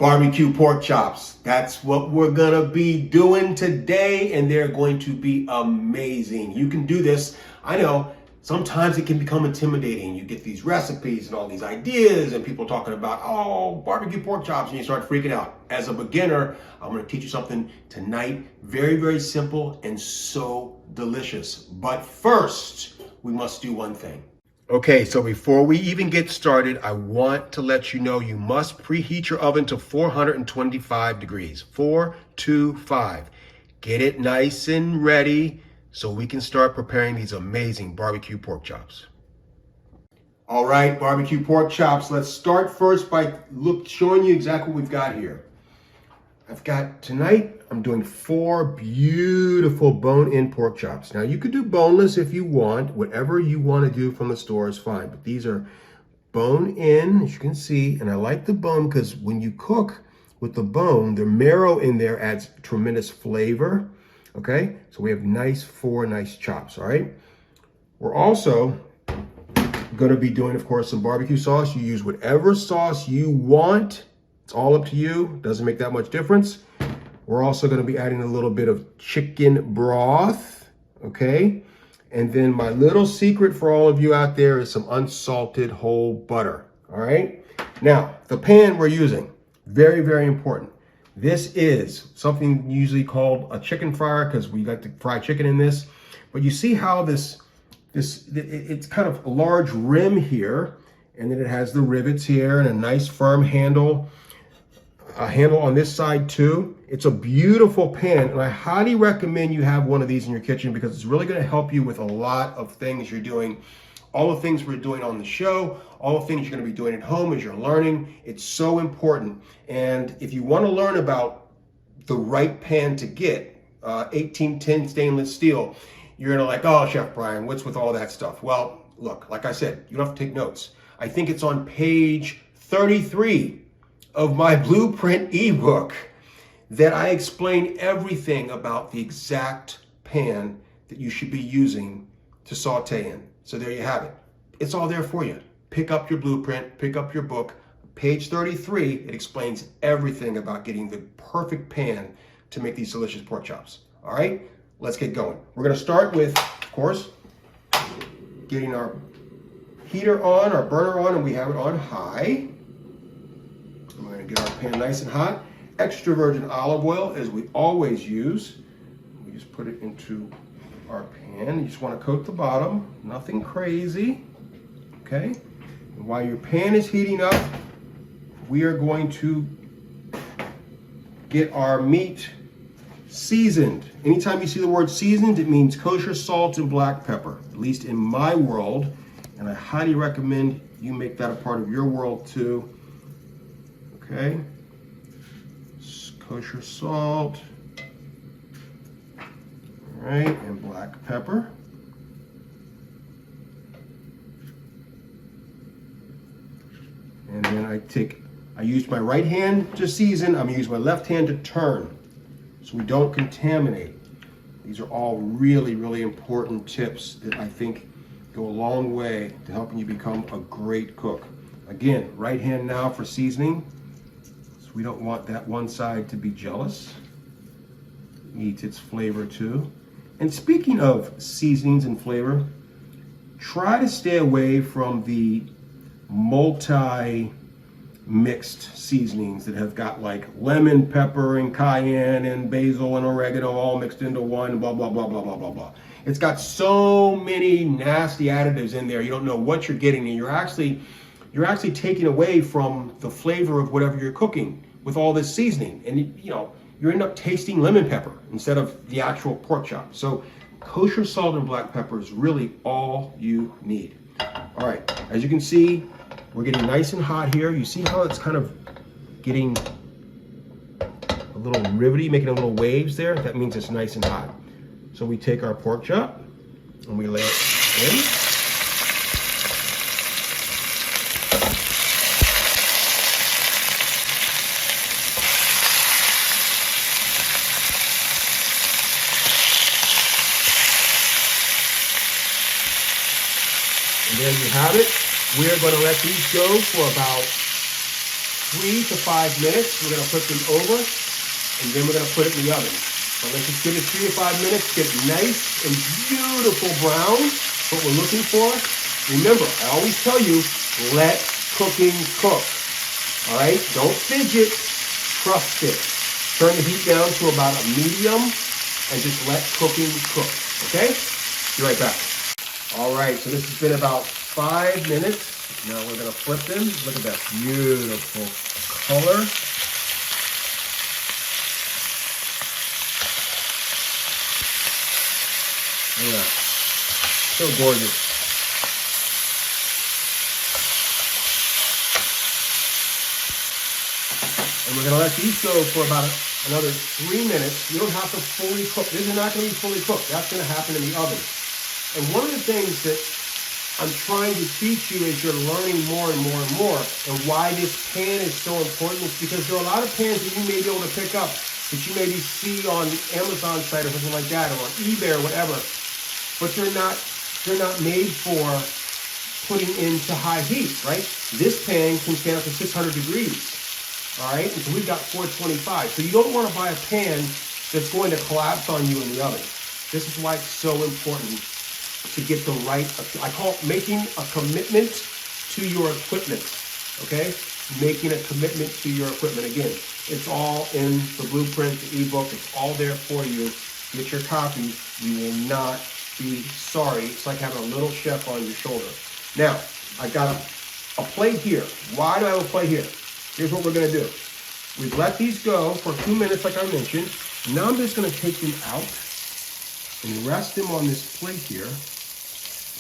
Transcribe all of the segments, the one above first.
barbecue pork chops. That's what we're gonna be doing today, and they're going to be amazing. You can do this. I know sometimes it can become intimidating. You get these recipes and all these ideas and people talking about, oh, barbecue pork chops, and you start freaking out. As a beginner, I'm gonna teach you something tonight. Very, very simple and so delicious. But first, we must do one thing. Okay, so before we even get started, I want to let you know you must preheat your oven to 425 degrees, 425. Get it nice and ready so we can start preparing these amazing barbecue pork chops. All right, barbecue pork chops. Let's start first by showing you exactly what we've got here. Tonight, I'm doing 4 beautiful bone-in pork chops. Now, you could do boneless if you want. Whatever you want to do from the store is fine. But these are bone-in, as you can see. And I like the bone because when you cook with the bone, the marrow in there adds tremendous flavor. Okay? So we have four nice chops, all right? We're also going to be doing, of course, some barbecue sauce. You use whatever sauce you want. It's all up to you. Doesn't make that much difference. We're also going to be adding a little bit of chicken broth, okay? And then my little secret for all of you out there is some unsalted whole butter, all right? Now, the pan we're using, very, very important. This is something usually called a chicken fryer because we like to fry chicken in this. But you see how it's kind of a large rim here, and then it has the rivets here and a nice firm handle. A handle on this side too. It's a beautiful pan, and I highly recommend you have one of these in your kitchen because it's really going to help you with a lot of things you're doing. All the things we're doing on the show, all the things you're going to be doing at home as you're learning. It's so important. And if you want to learn about the right pan to get, 1810 stainless steel, you're going to like, oh, Chef Brian, what's with all that stuff? Well, look, like I said, you don't have to take notes. I think it's on page 33 of my blueprint ebook that I explain everything about the exact pan that you should be using to saute in. So there you have it. It's all there for you. Pick up your blueprint, pick up your book. Page 33, it explains everything about getting the perfect pan to make these delicious pork chops. All right, let's get going. We're gonna start with, of course, getting our heater on, our burner on, and we have it on high. We're going to get our pan nice and hot. Extra virgin olive oil, as we always use. We just put it into our pan. You just want to coat the bottom, nothing crazy. Okay? And while your pan is heating up, we are going to get our meat seasoned. Anytime you see the word seasoned, it means kosher salt and black pepper, at least in my world. And I highly recommend you make that a part of your world too. Okay, kosher salt, all right, and black pepper. And then I used my right hand to season, I'm gonna use my left hand to turn so we don't contaminate. These are all really, really important tips that I think go a long way to helping you become a great cook. Again, right hand now for seasoning. We don't want that one side to be jealous. It needs its flavor too. And speaking of seasonings and flavor, try to stay away from the multi-mixed seasonings that have got like lemon, pepper, and cayenne, and basil, and oregano all mixed into one, blah, blah, blah, blah, blah, blah, blah. It's got so many nasty additives in there, you don't know what you're getting, and you're actually taking away from the flavor of whatever you're cooking with all this seasoning. And you end up tasting lemon pepper instead of the actual pork chop. So kosher salt and black pepper is really all you need. All right, as you can see, we're getting nice and hot here. You see how it's kind of getting a little rivety, making a little waves there? That means it's nice and hot. So we take our pork chop and we lay it in. And there you have it. We are going to let these go for about 3 to 5 minutes. We're gonna put them over, and then we're gonna put it in the oven. So let's just give it 3 to 5 minutes, get it nice and beautiful brown. That's what we're looking for. Remember, I always tell you, let cooking cook. All right, don't fidget, trust it. Turn the heat down to about a medium and just let cooking cook, okay? Be right back. All right, so this has been about 5 minutes. Now we're gonna flip them. Look at that beautiful color. Yeah, so gorgeous. And we're gonna let these go for about another 3 minutes. You don't have to fully cook. This is not gonna be fully cooked. That's gonna happen in the oven. And one of the things that I'm trying to teach you as you're learning more and more and more, and why this pan is so important, is because there are a lot of pans that you may be able to pick up that you maybe see on Amazon site or something like that, or on eBay or whatever, but they're not made for putting into high heat, right? This pan can stand up to 600 degrees, all right? And so we've got 425. So you don't want to buy a pan that's going to collapse on you in the oven. This is why it's so important to get the right, I call it making a commitment to your equipment, okay? Making a commitment to your equipment. Again, it's all in the blueprint, the ebook, it's all there for you. Get your copy, you will not be sorry. It's like having a little chef on your shoulder. Now, I got a plate here. Why do I have a plate here? Here's what we're gonna do. We've let these go for 2 minutes, like I mentioned. Now I'm just gonna take them out and rest them on this plate here,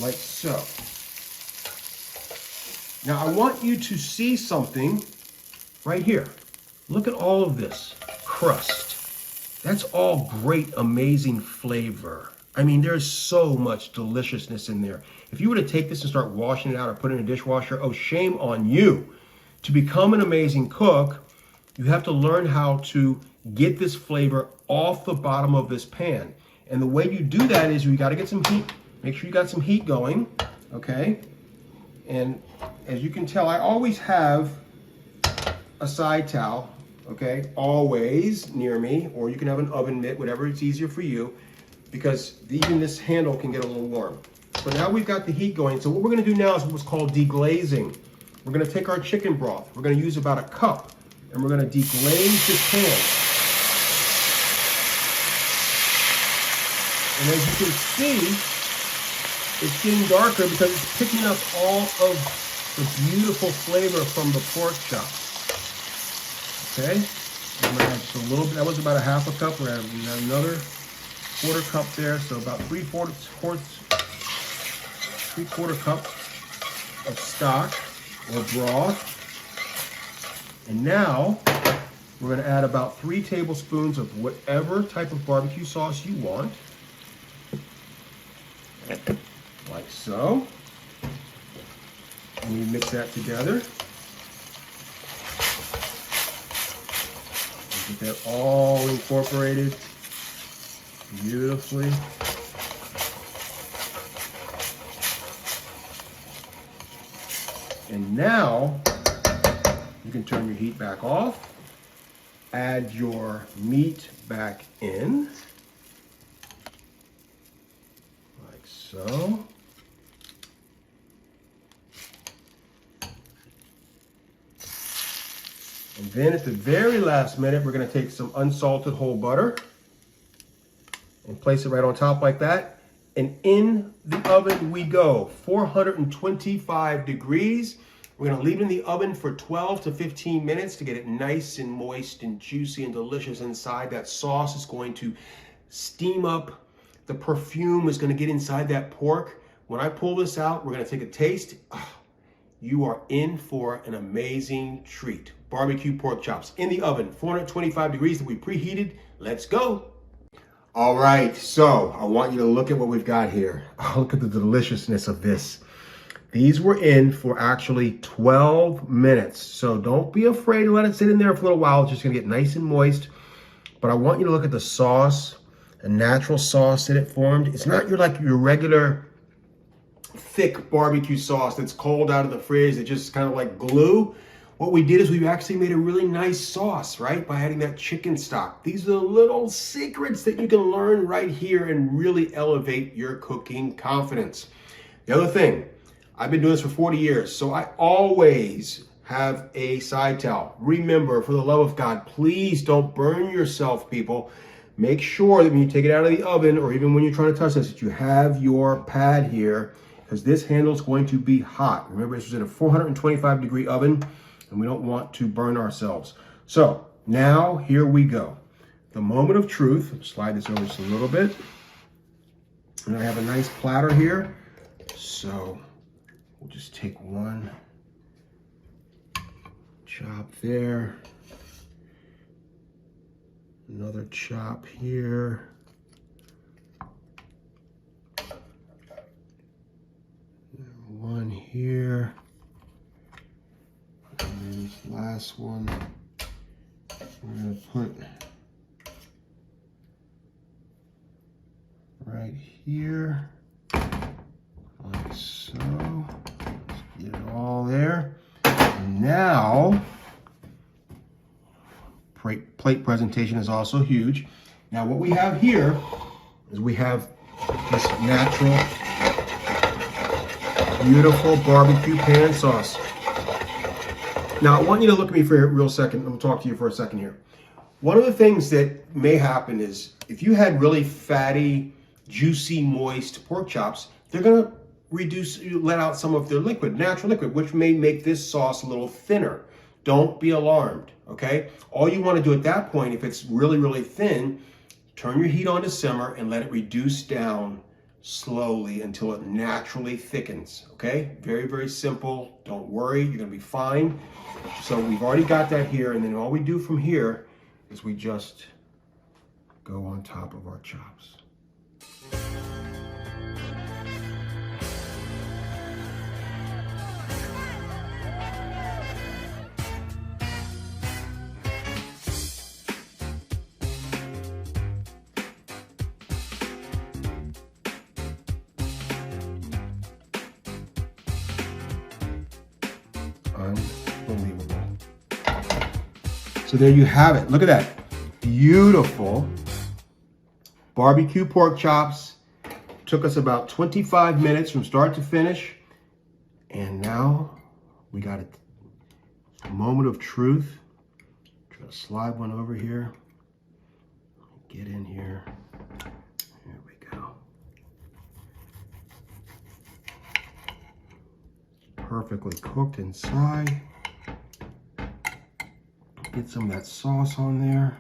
like so. Now I want you to see something right here. Look at all of this crust. That's all great, amazing flavor. I mean, there's so much deliciousness in there. If you were to take this and start washing it out or put it in a dishwasher, oh, shame on you. To become an amazing cook, you have to learn how to get this flavor off the bottom of this pan. And the way you do that is you got to get some heat. Make sure you got some heat going, okay? And as you can tell, I always have a side towel, okay? Always near me, or you can have an oven mitt, whatever is easier for you, because even this handle can get a little warm. So now we've got the heat going. So what we're gonna do now is what's called deglazing. We're gonna take our chicken broth. We're gonna use about a cup, and we're gonna deglaze this pan. And as you can see, it's getting darker because it's picking up all of the beautiful flavor from the pork chops. Okay, I'm gonna add just a little bit. That was about a half a cup. We're gonna add another quarter cup there, so about three-quarter cup of stock or broth. And now we're gonna add about 3 tablespoons of whatever type of barbecue sauce you want. Like so. And we mix that together. And get that all incorporated beautifully. And now you can turn your heat back off, add your meat back in, like so. And then at the very last minute, we're gonna take some unsalted whole butter and place it right on top like that. And in the oven we go, 425 degrees. We're gonna leave it in the oven for 12 to 15 minutes to get it nice and moist and juicy and delicious inside. That sauce is going to steam up. The perfume is gonna get inside that pork. When I pull this out, we're gonna take a taste. You are in for an amazing treat. Barbecue pork chops in the oven, 425 degrees that we preheated. Let's go. All right, so I want you to look at what we've got here. Oh, look at the deliciousness of this. These were in for actually 12 minutes. So don't be afraid to let it sit in there for a little while. It's just gonna get nice and moist. But I want you to look at the sauce, a natural sauce that it formed. It's not your regular thick barbecue sauce that's cold out of the fridge that just kind of like glue. what we did is we actually made a really nice sauce, right? By adding that chicken stock. These are the little secrets that you can learn right here and really elevate your cooking confidence. The other thing, I've been doing this for 40 years, so I always have a side towel. Remember, for the love of God, please don't burn yourself, people. Make sure that when you take it out of the oven, or even when you're trying to touch this, that you have your pad here, because this handle is going to be hot. Remember, this is in a 425-degree oven, and we don't want to burn ourselves. So now here we go. The moment of truth. Slide this over just a little bit. And I have a nice platter here. So we'll just take one chop there. Another chop here. One here. And then this last one, we're going to put right here, like so. Let's get it all there. And now, plate presentation is also huge. Now what we have here is we have this natural, beautiful barbecue pan sauce. Now I want you to look at me for a real second. I'll talk to you for a second here. One of the things that may happen is if you had really fatty, juicy, moist pork chops, they're gonna let out some of their liquid, natural liquid, which may make this sauce a little thinner. Don't be alarmed, okay? All you want to do at that point, if it's really, really thin, turn your heat on to simmer and let it reduce down slowly until it naturally thickens, okay? Very, very simple. Don't worry, you're gonna be fine. So we've already got that here, and then all we do from here is we just go on top of our chops. Unbelievable. So there you have it. Look at that. Beautiful barbecue pork chops. Took us about 25 minutes from start to finish. And now we got a moment of truth. Try to slide one over here. Get in here. There we go. Perfectly cooked inside. Get some of that sauce on there.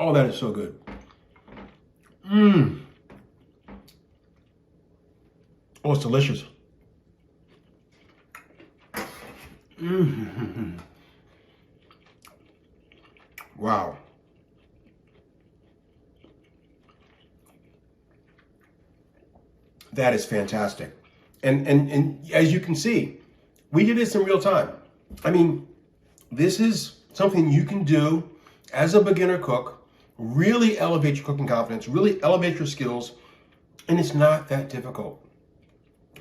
Oh, that is so good. Oh, it's delicious. Wow. That is fantastic. And as you can see, we did this in real time. I mean, this is something you can do as a beginner cook, really elevate your cooking confidence, really elevate your skills, and it's not that difficult.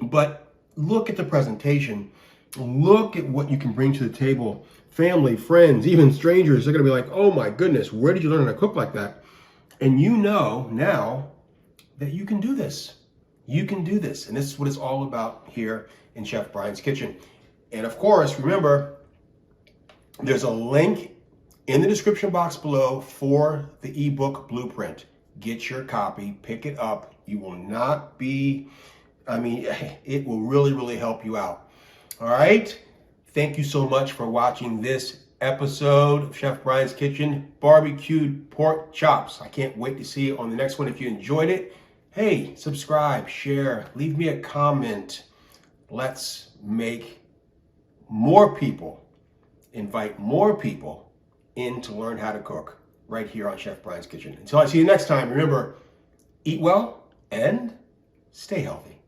But look at the presentation. Look at what you can bring to the table. Family, friends, even strangers, they're gonna be like, oh my goodness, where did you learn how to cook like that? And you know now that you can do this. You can do this. And this is what it's all about here in Chef Brian's Kitchen. And of course, remember, there's a link in the description box below for the ebook blueprint. Get your copy, pick it up. You will not be, it will really, really help you out. All right. Thank you so much for watching this episode of Chef Brian's Kitchen, barbecued pork chops. I can't wait to see you on the next one. If you enjoyed it, hey, subscribe, share, leave me a comment. Let's make more people, invite more people in to learn how to cook right here on Chef Brian's Kitchen. Until I see you next time, remember, eat well and stay healthy.